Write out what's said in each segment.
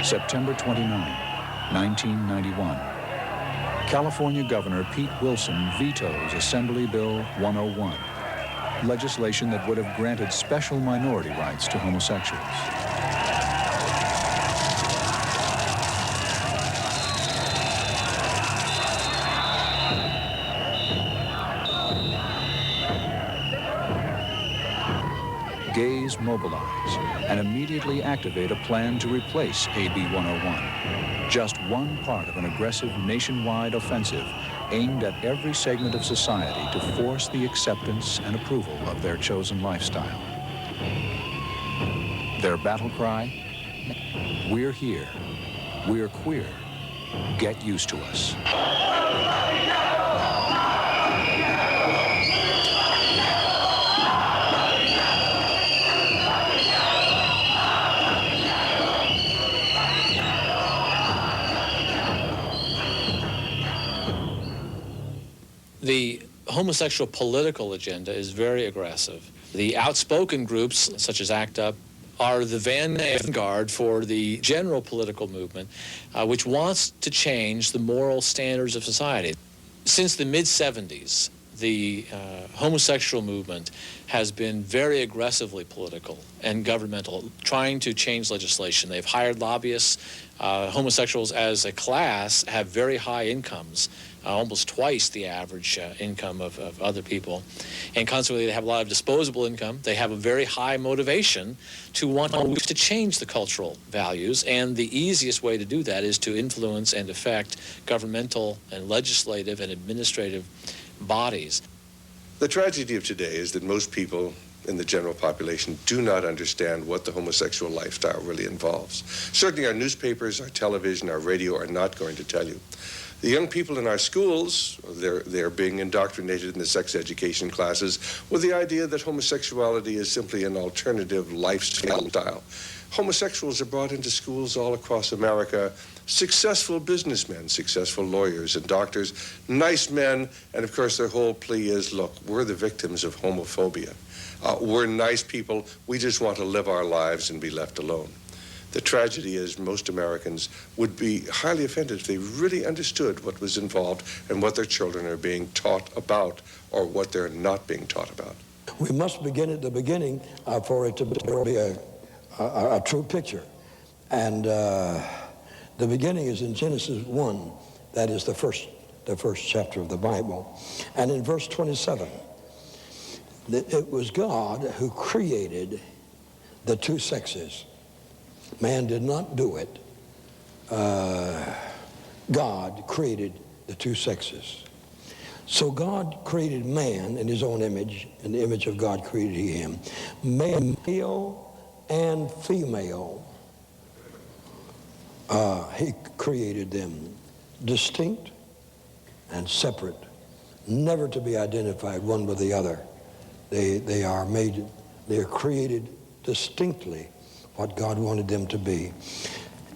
September 29, 1991. California Governor Pete Wilson vetoes Assembly Bill 101, legislation that would have granted special minority rights to homosexuals. Gays mobilize and immediately activate a plan to replace AB 101. Just one part of an aggressive nationwide offensive aimed at every segment of society to force the acceptance and approval of their chosen lifestyle. Their battle cry: we're here, we're queer, get used to us. The homosexual political agenda is very aggressive. The outspoken groups, such as ACT UP, are the vanguard for the general political movement, which wants to change the moral standards of society. Since the mid-'70s, the homosexual movement has been very aggressively political and governmental, trying to change legislation. They've hired lobbyists. Homosexuals as a class have very high incomes, almost twice the average income of other people. And consequently, they have a lot of disposable income. They have a very high motivation to want to change the cultural values. And the easiest way to do that is to influence and affect governmental and legislative and administrative bodies. The tragedy of today is that most people in the general population do not understand what the homosexual lifestyle really involves. Certainly our newspapers, our television, our radio are not going to tell you. The young people in our schools, they're being indoctrinated in the sex education classes with the idea that homosexuality is simply an alternative lifestyle. Homosexuals are brought into schools all across America, successful businessmen, successful lawyers and doctors, nice men, and of course their whole plea is, look, we're the victims of homophobia. We're nice people, we just want to live our lives and be left alone. The tragedy is most Americans would be highly offended if they really understood what was involved and what their children are being taught about or what they're not being taught about. We must begin at the beginning for it to be a true picture. And the beginning is in Genesis 1. That is the first chapter of the Bible. And in verse 27, it was God who created the two sexes. Man did not do it. God created the two sexes. So God created man in his own image. In the image of God created he him. Male and female. He created them distinct and separate, never to be identified one with the other. They are created distinctly what God wanted them to be.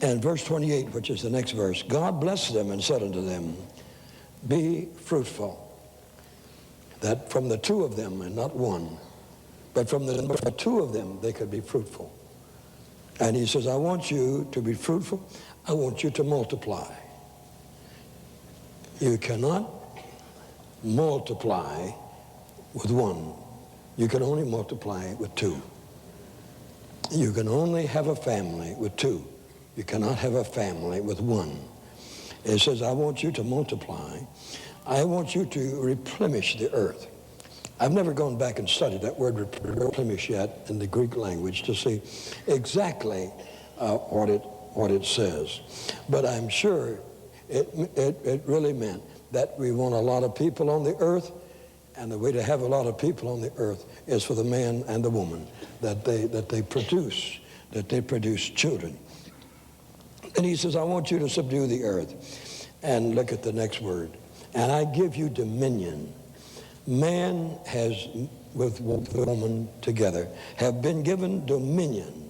And verse 28, which is the next verse, God blessed them and said unto them, be fruitful. That from the two of them, and not one, but from the two of them, they could be fruitful. And he says, I want you to be fruitful. I want you to multiply. You cannot multiply with one. You can only multiply with two. You can only have a family with two. You cannot have a family with one. It says, I want you to multiply. I want you to replenish the earth. I've never gone back and studied that word replenish yet in the Greek language to see exactly what it says. But I'm sure it really meant that we want a lot of people on the earth, and the way to have a lot of people on the earth is for the man and the woman, that they produce children. And he says, I want you to subdue the earth. And look at the next word. And I give you dominion. Man has, with woman together, have been given dominion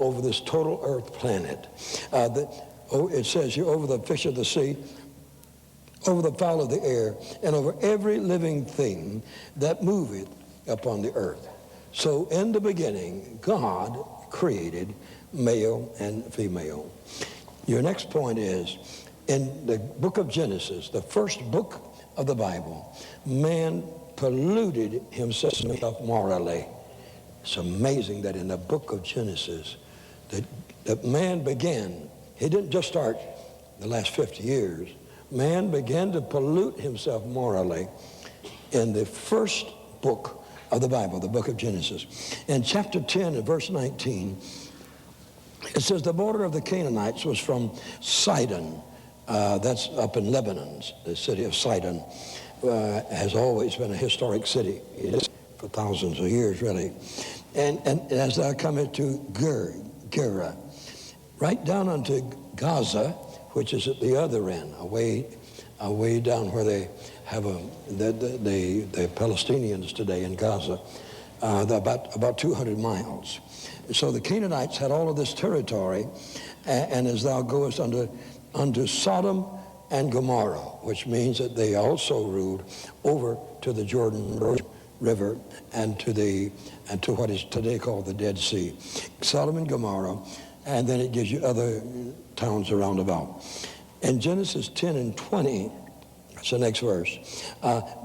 over this total earth planet. It says here, over the fish of the sea, over the fowl of the air, and over every living thing that moveth upon the earth. So in the beginning, God created male and female. Your next point is, in the book of Genesis, the first book of the Bible, man polluted himself morally. It's amazing that in the book of Genesis, that man began, he didn't just start the last 50 years, man began to pollute himself morally in the first book of the Bible, the book of Genesis. In chapter 10 and verse 19, it says the border of the Canaanites was from Sidon. That's up in Lebanon. The city of Sidon has always been a historic city. It is for thousands of years, really. And as thou comest to Gera, right down unto Gaza, which is at the other end, away down where they have the Palestinians today in Gaza, about 200 miles. So the Canaanites had all of this territory, and as thou goest unto Sodom and Gomorrah, which means that they also ruled over to the Jordan River and to what is today called the Dead Sea. Sodom and Gomorrah, and then it gives you other towns around about. In Genesis 10 and 20, that's the next verse,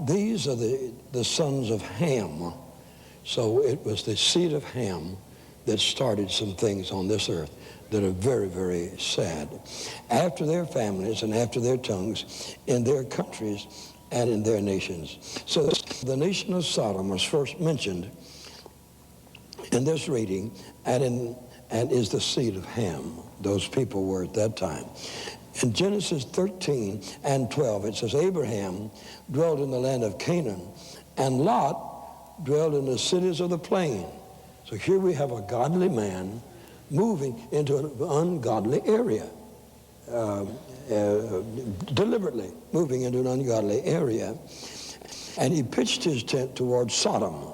these are the sons of Ham. So it was the seed of Ham that started some things on this earth that are very, very sad. After their families and after their tongues, in their countries and in their nations. So the nation of Sodom was first mentioned in this reading, and is the seed of Ham. Those people were at that time. In Genesis 13 and 12, it says, Abraham dwelt in the land of Canaan, and Lot dwelt in the cities of the plain. So here we have a godly man moving into an ungodly area, deliberately moving into an ungodly area. And he pitched his tent towards Sodom.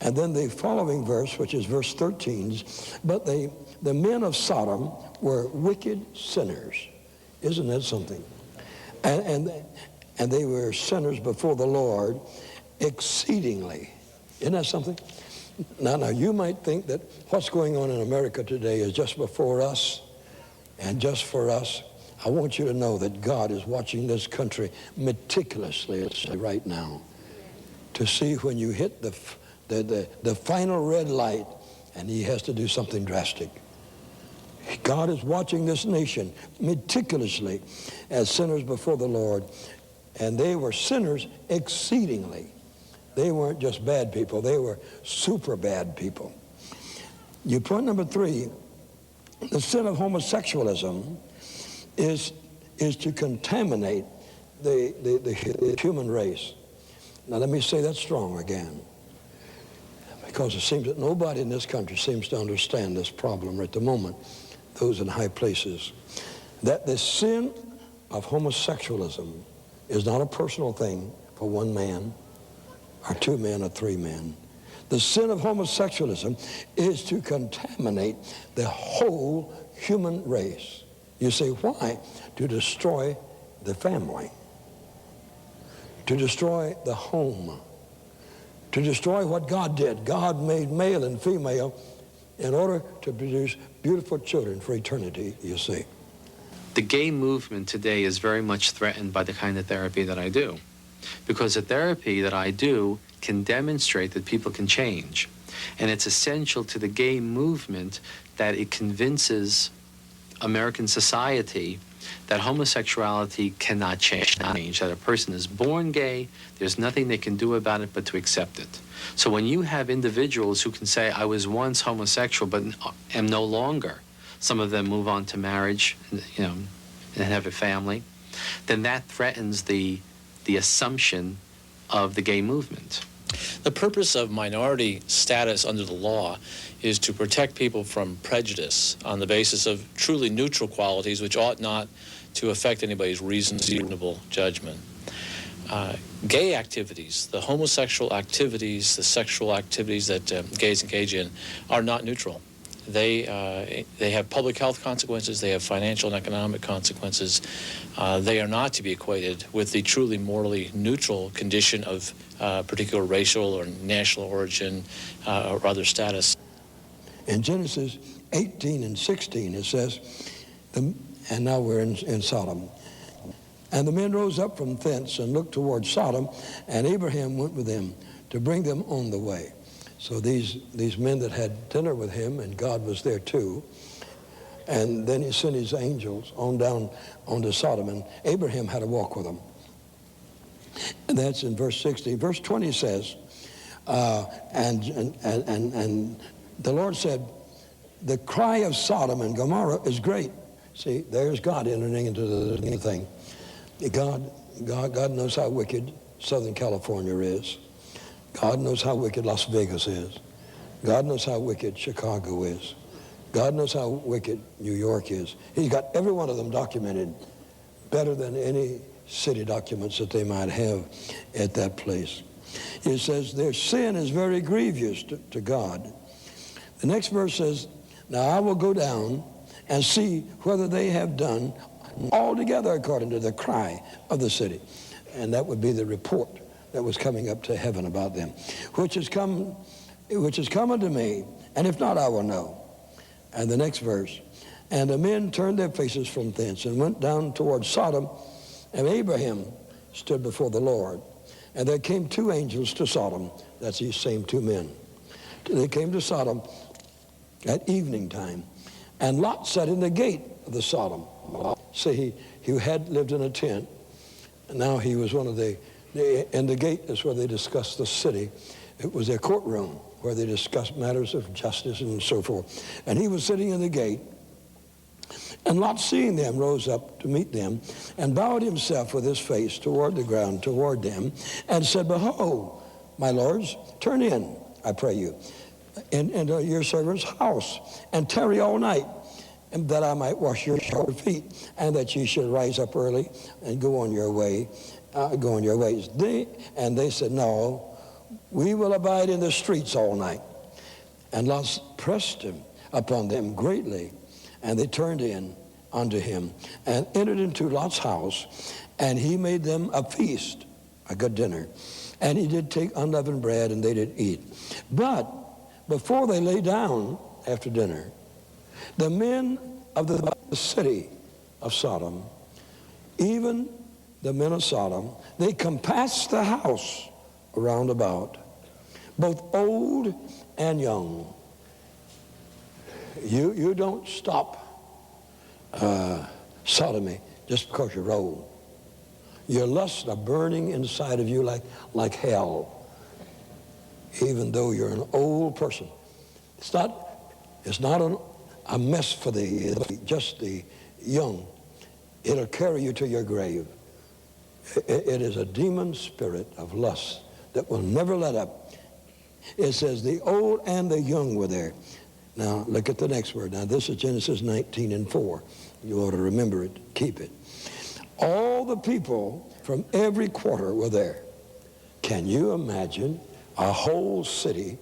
And then the following verse, which is verse 13, but the men of Sodom were wicked sinners. Isn't that something? And they were sinners before the Lord exceedingly. Isn't that something? Now, you might think that what's going on in America today is just before us and just for us. I want you to know that God is watching this country meticulously right now to see when you hit the final red light and he has to do something drastic. God is watching this nation meticulously as sinners before the Lord, and they were sinners exceedingly. They weren't just bad people, they were super bad people. Your point number 3, the sin of homosexualism is to contaminate the human race. Now let me say that strong again, because it seems that nobody in this country seems to understand this problem at the moment, those in high places, that the sin of homosexualism is not a personal thing for one man, or 2 men, or 3 men. The sin of homosexualism is to contaminate the whole human race. You say, why? To destroy the family, to destroy the home, to destroy what God did. God made male and female in order to produce beautiful children for eternity, you see. The gay movement today is very much threatened by the kind of therapy that I do, because the therapy that I do can demonstrate that people can change. And it's essential to the gay movement that it convinces American society that homosexuality cannot change, that a person is born gay, there's nothing they can do about it but to accept it. So when you have individuals who can say, I was once homosexual but am no longer, some of them move on to marriage, and have a family, then that threatens the assumption of the gay movement. The purpose of minority status under the law is to protect people from prejudice on the basis of truly neutral qualities which ought not to affect anybody's reasonable judgment. Gay activities, the homosexual activities, the sexual activities that gays engage in are not neutral. They have public health consequences, they have financial and economic consequences. They are not to be equated with the truly morally neutral condition of particular racial or national origin or other status. In Genesis 18 and 16, it says, And now we're in Sodom. And the men rose up from thence and looked toward Sodom, and Abraham went with them to bring them on the way. So these men that had dinner with him, and God was there too, and then he sent his angels on down onto Sodom, and Abraham had to walk with them. And that's in verse 60. Verse 20 says, and the Lord said, the cry of Sodom and Gomorrah is great. See, there's God entering into the thing. God knows how wicked Southern California is. God knows how wicked Las Vegas is. God knows how wicked Chicago is. God knows how wicked New York is. He's got every one of them documented better than any city documents that they might have at that place. It says their sin is very grievous to God. The next verse says, now I will go down and see whether they have done altogether according to the cry of the city. And that would be the report that was coming up to heaven about them, which has come unto me, and if not, I will know. And the next verse, and the men turned their faces from thence and went down toward Sodom, and Abraham stood before the Lord. And there came two angels to Sodom. That's these same two men. They came to Sodom at evening time, and Lot sat in the gate of the Sodom. See, he had lived in a tent, and now he was one of and the gate is where they discussed the city. It was their courtroom where they discussed matters of justice and so forth. And he was sitting in the gate, and Lot, seeing them, rose up to meet them, and bowed himself with his face toward the ground, toward them, and said, behold, my lords, turn in, I pray you, into your servant's house, and tarry all night, and that I might wash your feet, and that ye should rise up early and go on your way, go on your ways. They said, no, we will abide in the streets all night. And Lot pressed him upon them greatly, and they turned in unto him, and entered into Lot's house, and he made them a feast, a good dinner. And he did take unleavened bread, and they did eat. But before they lay down after dinner, the men of the city of Sodom, even the men of Sodom, they compassed the house around about, both old and young. You don't stop sodomy just because you're old. Your lusts are burning inside of you like hell, even though you're an old person. It's not a mess for just the young. It'll carry you to your grave. It is a demon spirit of lust that will never let up. It says the old and the young were there. Now look at the next word. Now this is Genesis 19:4. You ought to remember it, keep it. All the people from every quarter were there. Can you imagine a whole city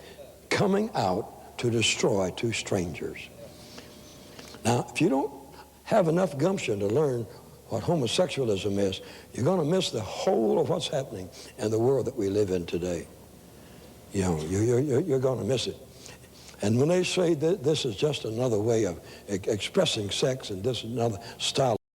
coming out to destroy two strangers? Now, if you don't have enough gumption to learn what homosexualism is, you're going to miss the whole of what's happening in the world that we live in today. You know, you're going to miss it. And when they say that this is just another way of expressing sex and this is another style